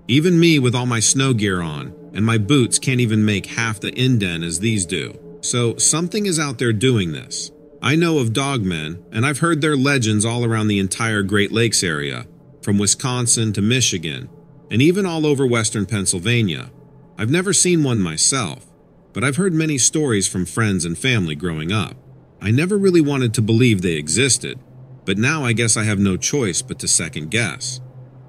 Even me with all my snow gear on, and my boots can't even make half the indent as these do. So something is out there doing this. I know of dogmen, and I've heard their legends all around the entire Great Lakes area, from Wisconsin to Michigan, and even all over western Pennsylvania. I've never seen one myself, but I've heard many stories from friends and family growing up. I never really wanted to believe they existed, but now I guess I have no choice but to second guess.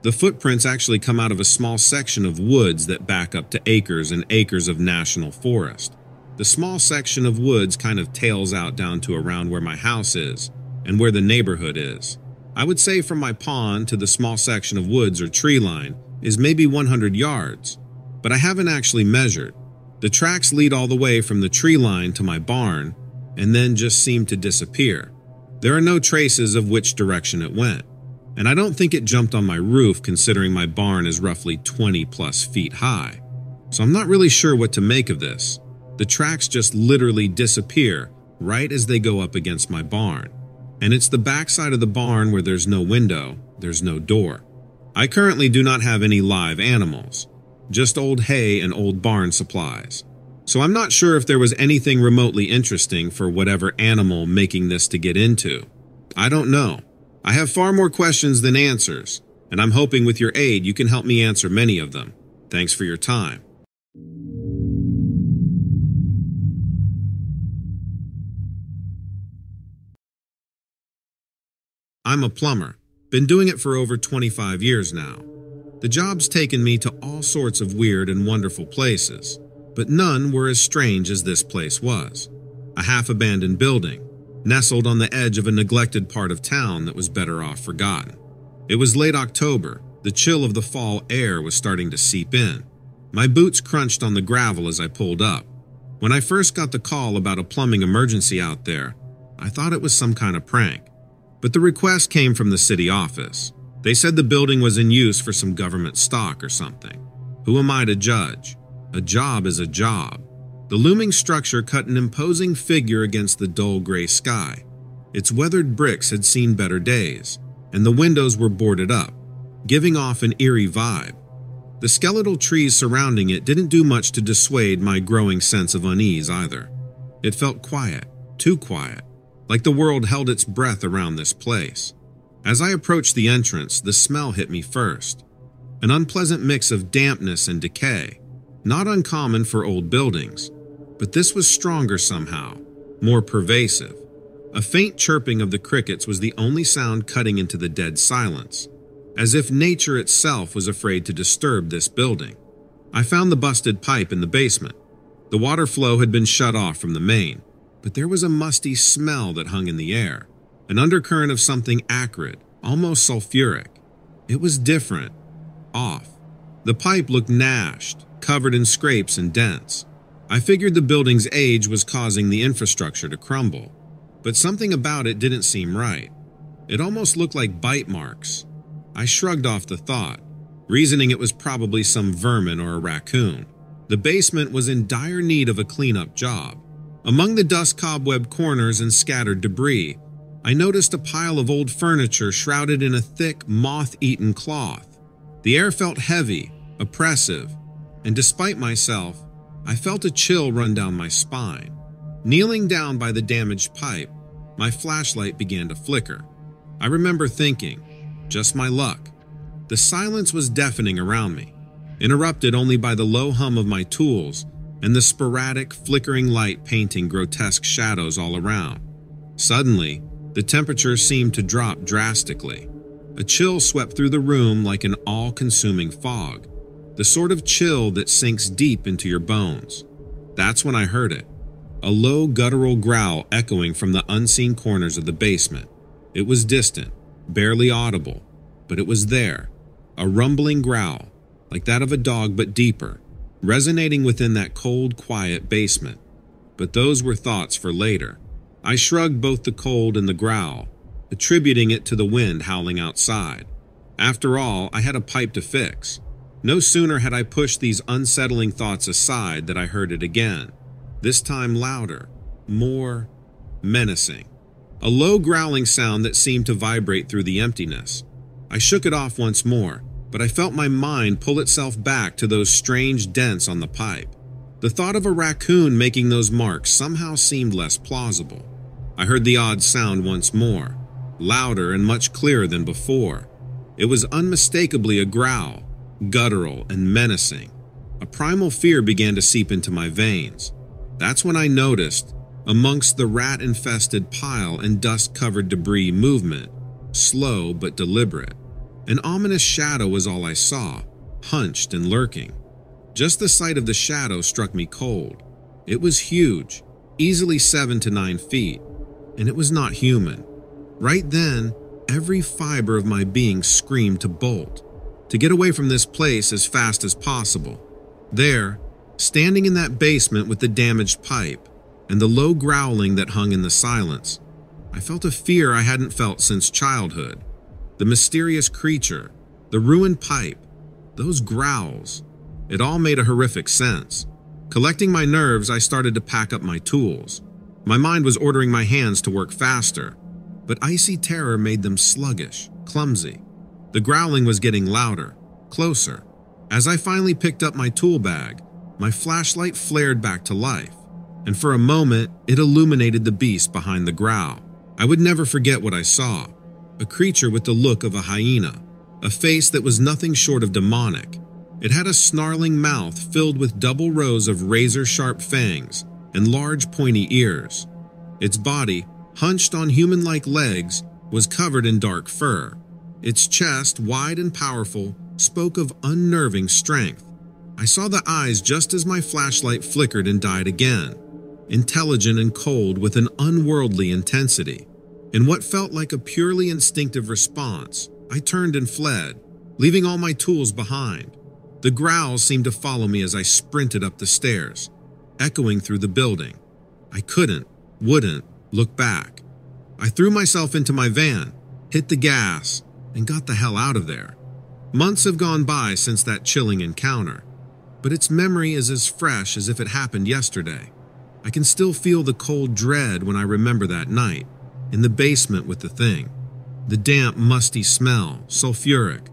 The footprints actually come out of a small section of woods that back up to acres and acres of national forest. The small section of woods kind of tails out down to around where my house is and where the neighborhood is. I would say from my pond to the small section of woods or tree line is maybe 100 yards, but I haven't actually measured. The tracks lead all the way from the tree line to my barn and then just seem to disappear. There are no traces of which direction it went, and I don't think it jumped on my roof considering my barn is roughly 20 plus feet high. So I'm not really sure what to make of this. The tracks just literally disappear right as they go up against my barn. And it's the backside of the barn where there's no window, there's no door. I currently do not have any live animals, just old hay and old barn supplies. So I'm not sure if there was anything remotely interesting for whatever animal making this to get into. I don't know. I have far more questions than answers, and I'm hoping with your aid you can help me answer many of them. Thanks for your time. I'm a plumber. Been doing it for over 25 years now. The job's taken me to all sorts of weird and wonderful places, but none were as strange as this place was. A half-abandoned building, nestled on the edge of a neglected part of town that was better off forgotten. It was late October. The chill of the fall air was starting to seep in. My boots crunched on the gravel as I pulled up. When I first got the call about a plumbing emergency out there, I thought it was some kind of prank. But the request came from the city office. They said the building was in use for some government stock or something. Who am I to judge? A job is a job. The looming structure cut an imposing figure against the dull gray sky. Its weathered bricks had seen better days, and the windows were boarded up, giving off an eerie vibe. The skeletal trees surrounding it didn't do much to dissuade my growing sense of unease either. It felt quiet, too quiet, like the world held its breath around this place. As I approached the entrance, the smell hit me first. An unpleasant mix of dampness and decay, not uncommon for old buildings, but this was stronger somehow, more pervasive. A faint chirping of the crickets was the only sound cutting into the dead silence, as if nature itself was afraid to disturb this building. I found the busted pipe in the basement. The water flow had been shut off from the main. but there was a musty smell that hung in the air, an undercurrent of something acrid, almost sulfuric. It was different, off. The pipe looked gnashed, covered in scrapes and dents. I figured the building's age was causing the infrastructure to crumble, but something about it didn't seem right. It almost looked like bite marks. I shrugged off the thought, reasoning it was probably some vermin or a raccoon. The basement was in dire need of a cleanup job. Among the dust-cobwebbed corners and scattered debris, I noticed a pile of old furniture shrouded in a thick, moth-eaten cloth. The air felt heavy, oppressive, and despite myself, I felt a chill run down my spine. Kneeling down by the damaged pipe, my flashlight began to flicker. I remember thinking, just my luck. The silence was deafening around me, interrupted only by the low hum of my tools and the sporadic, flickering light painting grotesque shadows all around. Suddenly, the temperature seemed to drop drastically. A chill swept through the room like an all-consuming fog, the sort of chill that sinks deep into your bones. That's when I heard it, a low guttural growl echoing from the unseen corners of the basement. It was distant, barely audible, but it was there, a rumbling growl, like that of a dog but deeper, resonating within that cold, quiet basement. But those were thoughts for later. I shrugged both the cold and the growl, attributing it to the wind howling outside. After all, I had a pipe to fix. No sooner had I pushed these unsettling thoughts aside than I heard it again, this time louder, more menacing. A low growling sound that seemed to vibrate through the emptiness. I shook it off once more, but I felt my mind pull itself back to those strange dents on the pipe. The thought of a raccoon making those marks somehow seemed less plausible. I heard the odd sound once more, louder and much clearer than before. It was unmistakably a growl, guttural and menacing. A primal fear began to seep into my veins. That's when I noticed, amongst the rat-infested pile and dust-covered debris, movement, slow but deliberate. An ominous shadow was all I saw, hunched and lurking. Just the sight of the shadow struck me cold. It was huge, easily 7 to 9 feet, and it was not human. Right then, every fiber of my being screamed to bolt, to get away from this place as fast as possible. There, standing in that basement with the damaged pipe and the low growling that hung in the silence, I felt a fear I hadn't felt since childhood. The mysterious creature, the ruined pipe, those growls, it all made a horrific sense. Collecting my nerves, I started to pack up my tools. My mind was ordering my hands to work faster, but icy terror made them sluggish, clumsy. The growling was getting louder, closer. As I finally picked up my tool bag, my flashlight flared back to life, and for a moment, it illuminated the beast behind the growl. I would never forget what I saw. A creature with the look of a hyena, a face that was nothing short of demonic. It had a snarling mouth filled with double rows of razor-sharp fangs and large pointy ears. Its body, hunched on human-like legs, was covered in dark fur. Its chest, wide and powerful, spoke of unnerving strength. I saw the eyes just as my flashlight flickered and died again, intelligent and cold with an unworldly intensity. In what felt like a purely instinctive response, I turned and fled, leaving all my tools behind. The growls seemed to follow me as I sprinted up the stairs, echoing through the building. I wouldn't look back. I threw myself into my van, hit the gas, and got the hell out of there. Months have gone by since that chilling encounter, but its memory is as fresh as if it happened yesterday. I can still feel the cold dread when I remember that night, in the basement with the thing. The damp, musty smell, sulfuric,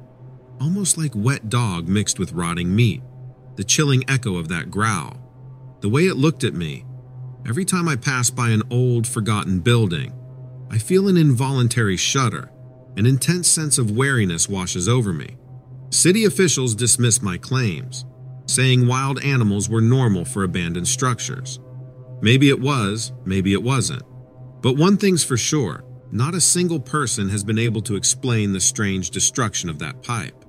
almost like wet dog mixed with rotting meat. The chilling echo of that growl. The way it looked at me. Every time I pass by an old, forgotten building, I feel an involuntary shudder. An intense sense of wariness washes over me. City officials dismissed my claims, saying wild animals were normal for abandoned structures. Maybe it was, maybe it wasn't. But one thing's for sure, not a single person has been able to explain the strange destruction of that pipe.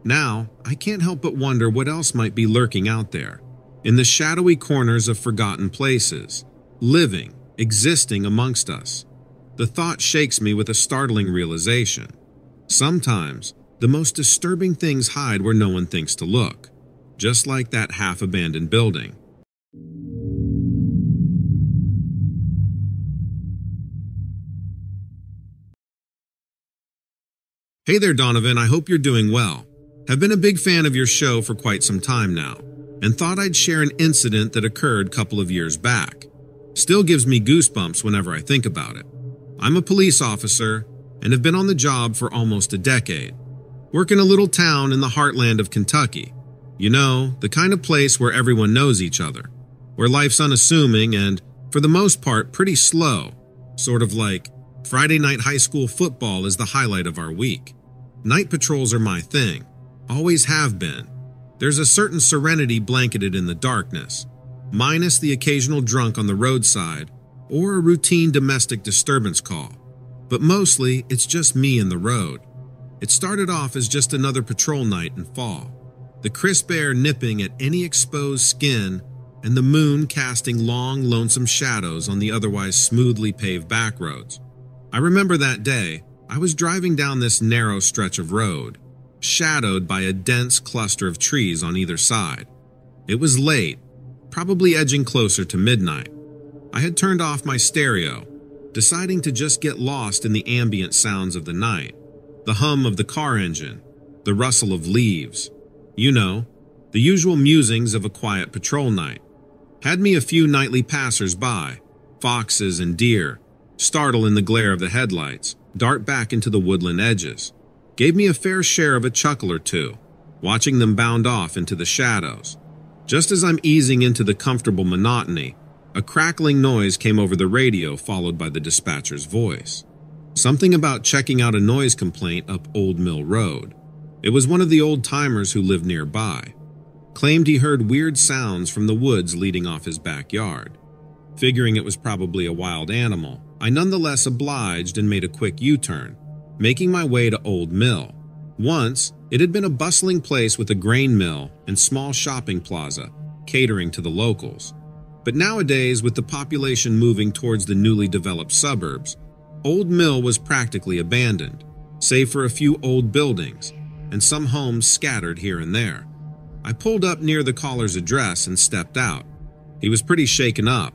Now, I can't help but wonder what else might be lurking out there, in the shadowy corners of forgotten places, living, existing amongst us. The thought shakes me with a startling realization. Sometimes, the most disturbing things hide where no one thinks to look, just like that half-abandoned building. Hey there, Donovan. I hope you're doing well. Have been a big fan of your show for quite some time now, and thought I'd share an incident that occurred a couple of years back. Still gives me goosebumps whenever I think about it. I'm a police officer and have been on the job for almost a decade. Work in a little town in the heartland of Kentucky. You know, the kind of place where everyone knows each other, where life's unassuming and, for the most part, pretty slow. Sort of like Friday night high school football is the highlight of our week. Night patrols are my thing. Always have been. There's a certain serenity blanketed in the darkness, minus the occasional drunk on the roadside or a routine domestic disturbance call. But mostly, it's just me and the road. It started off as just another patrol night in fall. The crisp air nipping at any exposed skin and the moon casting long, lonesome shadows on the otherwise smoothly paved back roads. I remember that day, I was driving down this narrow stretch of road, shadowed by a dense cluster of trees on either side. It was late, probably edging closer to midnight. I had turned off my stereo, deciding to just get lost in the ambient sounds of the night. The hum of the car engine, the rustle of leaves. You know, the usual musings of a quiet patrol night. Had me a few nightly passers-by, foxes and deer, startle in the glare of the headlights, dart back into the woodland edges. Gave me a fair share of a chuckle or two, watching them bound off into the shadows. Just as I'm easing into the comfortable monotony, a crackling noise came over the radio, followed by the dispatcher's voice. Something about checking out a noise complaint up Old Mill Road. It was one of the old-timers who lived nearby. Claimed he heard weird sounds from the woods leading off his backyard. Figuring it was probably a wild animal, I nonetheless obliged and made a quick U-turn, making my way to Old Mill. Once, it had been a bustling place with a grain mill and small shopping plaza, catering to the locals. But nowadays, with the population moving towards the newly developed suburbs, Old Mill was practically abandoned, save for a few old buildings and some homes scattered here and there. I pulled up near the caller's address and stepped out. He was pretty shaken up,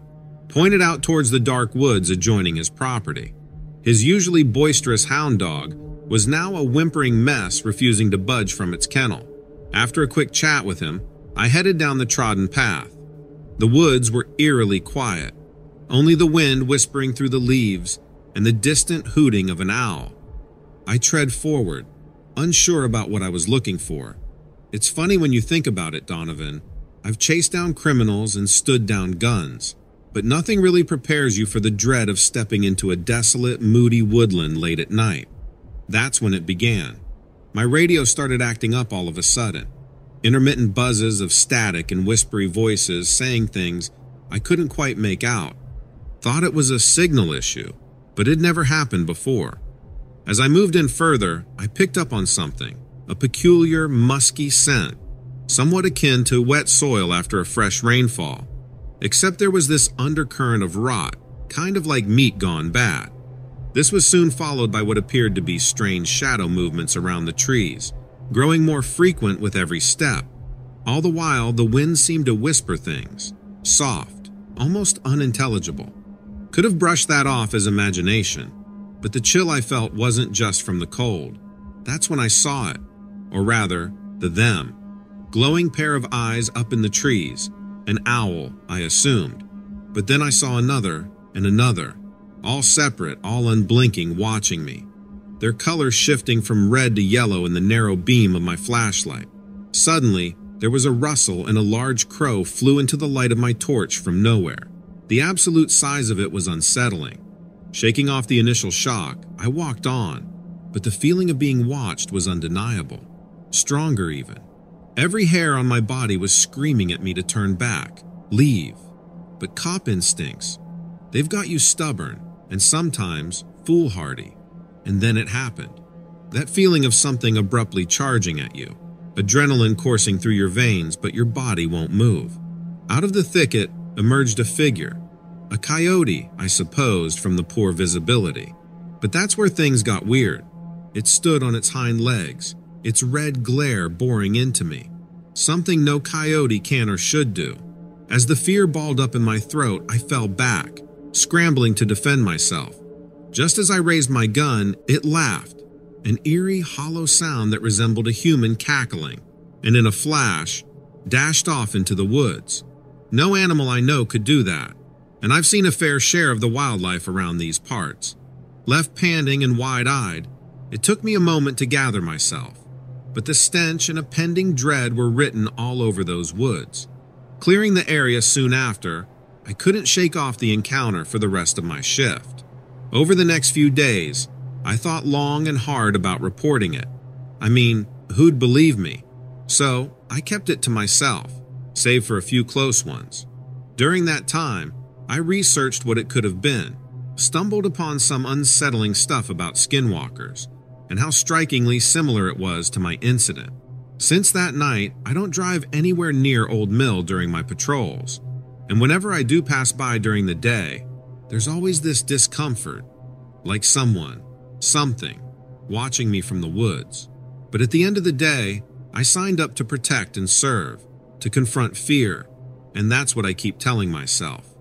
pointed out towards the dark woods adjoining his property. His usually boisterous hound dog was now a whimpering mess refusing to budge from its kennel. After a quick chat with him, I headed down the trodden path. The woods were eerily quiet, only the wind whispering through the leaves and the distant hooting of an owl. I tread forward, unsure about what I was looking for. It's funny when you think about it, Donovan. I've chased down criminals and stood down guns, but nothing really prepares you for the dread of stepping into a desolate, moody woodland late at night. That's when it began. My radio started acting up all of a sudden. Intermittent buzzes of static and whispery voices saying things I couldn't quite make out. Thought it was a signal issue, but it never happened before. As I moved in further, I picked up on something, a peculiar, musky scent, somewhat akin to wet soil after a fresh rainfall. Except there was this undercurrent of rot, kind of like meat gone bad. This was soon followed by what appeared to be strange shadow movements around the trees, growing more frequent with every step. All the while, the wind seemed to whisper things, soft, almost unintelligible. Could have brushed that off as imagination, but the chill I felt wasn't just from the cold. That's when I saw it, or rather, the them. Glowing pair of eyes up in the trees, an owl, I assumed. But then I saw another and another, all separate, all unblinking, watching me. Their colors shifting from red to yellow in the narrow beam of my flashlight. Suddenly, there was a rustle and a large crow flew into the light of my torch from nowhere. The absolute size of it was unsettling. Shaking off the initial shock, I walked on, but the feeling of being watched was undeniable. Stronger even. Every hair on my body was screaming at me to turn back, leave. But cop instincts, they've got you stubborn and sometimes foolhardy. And then it happened. That feeling of something abruptly charging at you. Adrenaline coursing through your veins, but your body won't move. Out of the thicket emerged a figure. A coyote, I supposed, from the poor visibility. But that's where things got weird. It stood on its hind legs, its red glare boring into me. Something no coyote can or should do. As the fear balled up in my throat, I fell back, scrambling to defend myself. Just as I raised my gun, it laughed, an eerie, hollow sound that resembled a human cackling, and in a flash, dashed off into the woods. No animal I know could do that, and I've seen a fair share of the wildlife around these parts. Left panting and wide-eyed, it took me a moment to gather myself, but the stench and a pending dread were written all over those woods. Clearing the area soon after, I couldn't shake off the encounter for the rest of my shift. Over the next few days, I thought long and hard about reporting it. I mean, who'd believe me? So I kept it to myself, save for a few close ones. During that time, I researched what it could have been, stumbled upon some unsettling stuff about skinwalkers, and how strikingly similar it was to my incident. Since that night, I don't drive anywhere near Old Mill during my patrols, and whenever I do pass by during the day, there's always this discomfort, like someone, something, watching me from the woods. But at the end of the day, I signed up to protect and serve, to confront fear, and that's what I keep telling myself.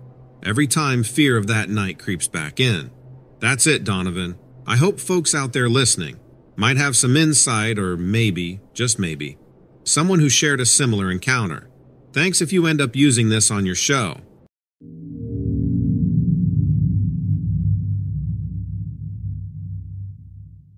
Every time fear of that night creeps back in. That's it, Donovan. I hope folks out there listening might have some insight or maybe, just maybe, someone who shared a similar encounter. Thanks if you end up using this on your show.